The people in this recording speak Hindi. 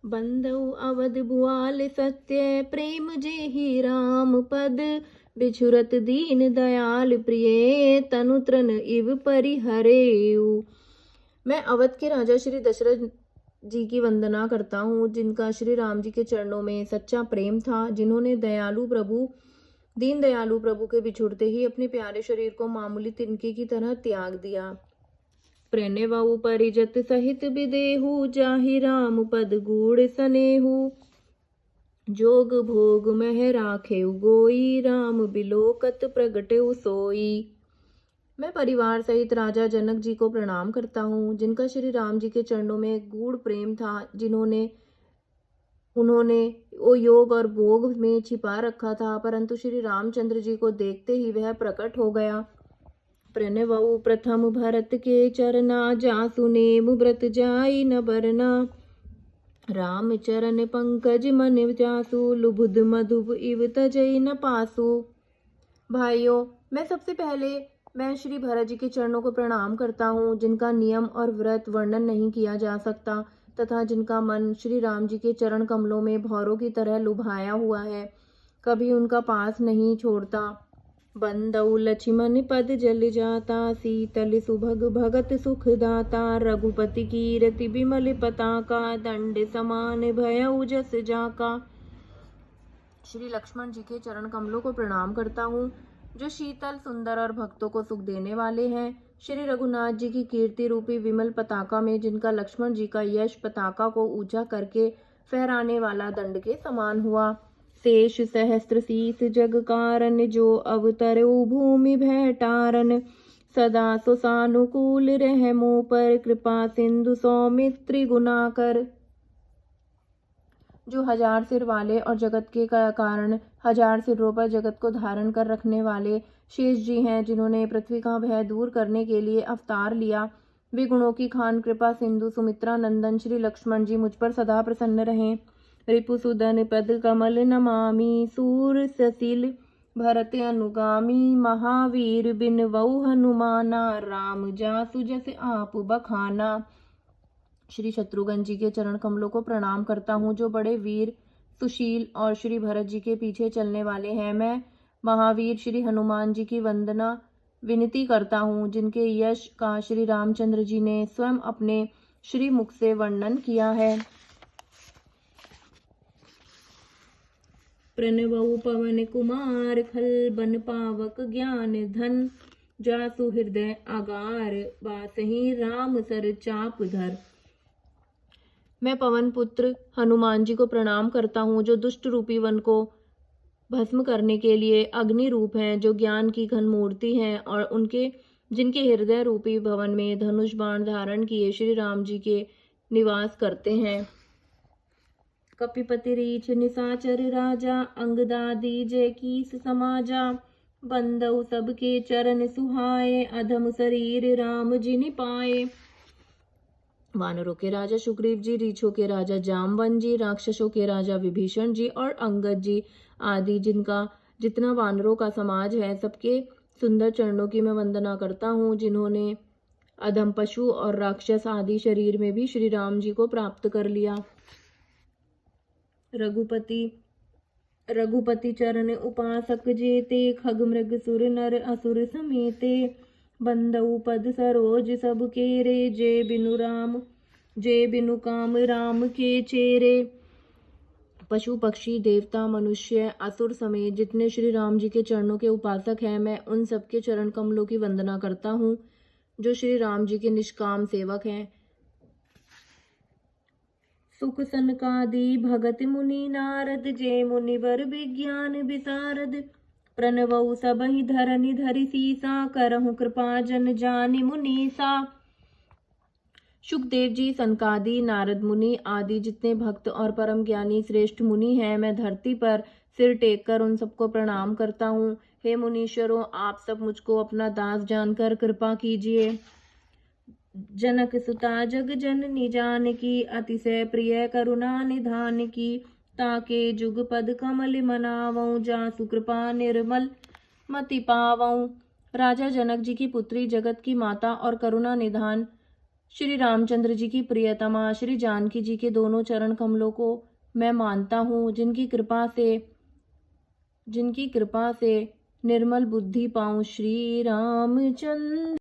बंदौ अवध भुआल सत्य प्रेम जेहि राम पद। बिछुरत दीन दयाल प्रिय तनु तृण इव परिहरेउ। मैं अवध के राजा श्री दशरथ जी की वंदना करता हूँ, जिनका श्री राम जी के चरणों में सच्चा प्रेम था, जिन्होंने दीन दयालु प्रभु के बिछुड़ते ही अपने प्यारे शरीर को मामूली तिनके की तरह त्याग दिया। प्रणवउ परिजत सहित विदेहु, जाहि राम पद गूढ़ सनेहु। जोग भोग मह राखेउ गोई, राम बिलोकत प्रगटेउ सोई। मैं परिवार सहित राजा जनक जी को प्रणाम करता हूँ, जिनका श्री राम जी के चरणों में गूढ़ प्रेम था, उन्होंने वो योग और भोग में छिपा रखा था, परंतु श्री रामचंद्र जी को देखते ही वह प्रकट हो गया। प्रणवउ प्रथम भरत के चरना, जासु नेम व्रत जाई न बरना। राम चरण पंकज मन जासु, लुबुध मधुप इव तजई न पासु। भाइयों, मैं श्री भरत जी के चरणों को प्रणाम करता हूँ, जिनका नियम और व्रत वर्णन नहीं किया जा सकता, तथा जिनका मन श्री राम जी के चरण कमलों में भौरों की तरह लुभाया हुआ है, कभी उनका पास नहीं छोड़ता। बंदौ लक्ष्मण पद जल जाता, सीतल सुभग भगत सुख दाता। रघुपति कीरति बिमल पताका, दंड समान भयउ जस जाका। श्री लक्ष्मण जी के चरण कमलों को प्रणाम करता हूँ, जो शीतल सुंदर और भक्तों को सुख देने वाले हैं। श्री रघुनाथ जी की कीर्ति रूपी विमल पताका में, जिनका लक्ष्मण जी का यश पताका को ऊंचा करके फहराने वाला दंड के समान हुआ। शेष सहस्त्र शीस जग कारण, जो अवतरउ भूमि भैटारन। सदा सुसानुकूल रहमो पर, कृपा सिंधु सौमित्री गुनाकर। जो हजार सिर वाले और जगत के कारण हजार सिरों पर जगत को धारण कर रखने वाले शेष जी हैं, जिन्होंने पृथ्वी का भय दूर करने के लिए अवतार लिया। वे गुणों की खान कृपा सिंधु सुमित्रा नंदन श्री लक्ष्मण जी मुझ पर सदा प्रसन्न रहें। रिपुसुदन पद कमल नमामि, सूर ससील भरत अनुगामी। महावीर बिनवउ हनुमाना, राम जासु जस आप बखाना। श्री शत्रुघ्न जी के चरण कमलों को प्रणाम करता हूँ, जो बड़े वीर सुशील और श्री भरत जी के पीछे चलने वाले हैं। मैं महावीर श्री हनुमान जी की वंदना विनती करता हूँ, जिनके यश का श्री रामचंद्र जी ने स्वयं अपने श्री मुख से वर्णन किया है। प्रणवउ पवन कुमार, खल बन पावक ज्ञान धन। जासु हृदय आगार, बासहि राम सर चाप धर। मैं पवन पुत्र हनुमान जी को प्रणाम करता हूँ, जो दुष्ट रूपी वन को भस्म करने के लिए अग्नि रूप हैं, जो ज्ञान की घन मूर्ति हैं, और जिनके हृदय रूपी भवन में धनुष बाण धारण किए श्री राम जी के निवास करते हैं। कपिपति रीछ निशाचर राजा, अंगदादी जय कीस समाजा। बंदौ सबके चरण सुहाए, अधम शरीर राम जिनि पाए। वानरों के राजा सुग्रीव जी, रीछों के राजा जामवन जी, राक्षसों के राजा विभीषण जी और अंगद जी आदि जितना वानरों का समाज है, सबके सुंदर चरणों की मैं वंदना करता हूँ, जिन्होंने अधम पशु और राक्षस आदि शरीर में भी श्री राम जी को प्राप्त कर लिया। रघुपति चरण उपासक जेते, खग मृग सुर नर असुर समेते। बंदौ पद सरोज सब केरे, जे बिनु काम राम के चेरे। पशु पक्षी देवता मनुष्य असुर समेत जितने श्री राम जी के चरणों के उपासक हैं, मैं उन सबके चरण कमलों की वंदना करता हूँ, जो श्री राम जी के निष्काम सेवक हैं। सुख सनकादि भगत मुनि नारद, जे मुनिवर विज्ञान विशारद। प्रणवउ सबहि धरनि धरि सीसा, करहु कृपा जन जानि मुनीसा। सुखदेव जी, सनकादि, नारद मुनि आदि जितने भक्त और परम ज्ञानी श्रेष्ठ मुनि हैं, मैं धरती पर सिर टेक कर उन सबको प्रणाम करता हूँ। हे मुनीश्वरों, आप सब मुझको अपना दास जानकर कृपा कीजिए। जनक सुता जग जननी जानकी, अतिशय प्रिय करुणा निधान की। ताके जुग पद कमल मनावऊं, जासु कृपा निर्मल मति पावऊं। राजा जनक जी की पुत्री, जगत की माता और करुणा निधान श्री रामचंद्र जी की प्रियतमा श्री जानकी जी के दोनों चरण कमलों को मैं मानता हूँ, जिनकी कृपा से निर्मल बुद्धि पाऊँ। श्री रामचंद्र